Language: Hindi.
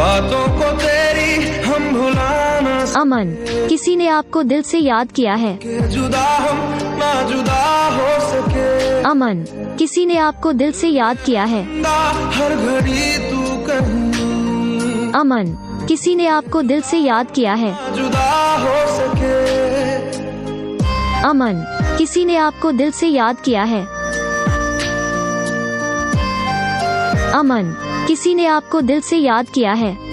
बातों को तेरी हम भुलाना। अमन, किसी ने आपको दिल से याद किया है। जुदा हम ना जुदा हो सके। अमन, किसी ने आपको दिल से याद किया है। हर घड़ी तू कहीं। अमन, किसी ने आपको दिल से याद किया है। जुदा हो सके। अमन, किसी ने आपको दिल से याद किया है। अमन, किसी ने आपको दिल से याद किया है।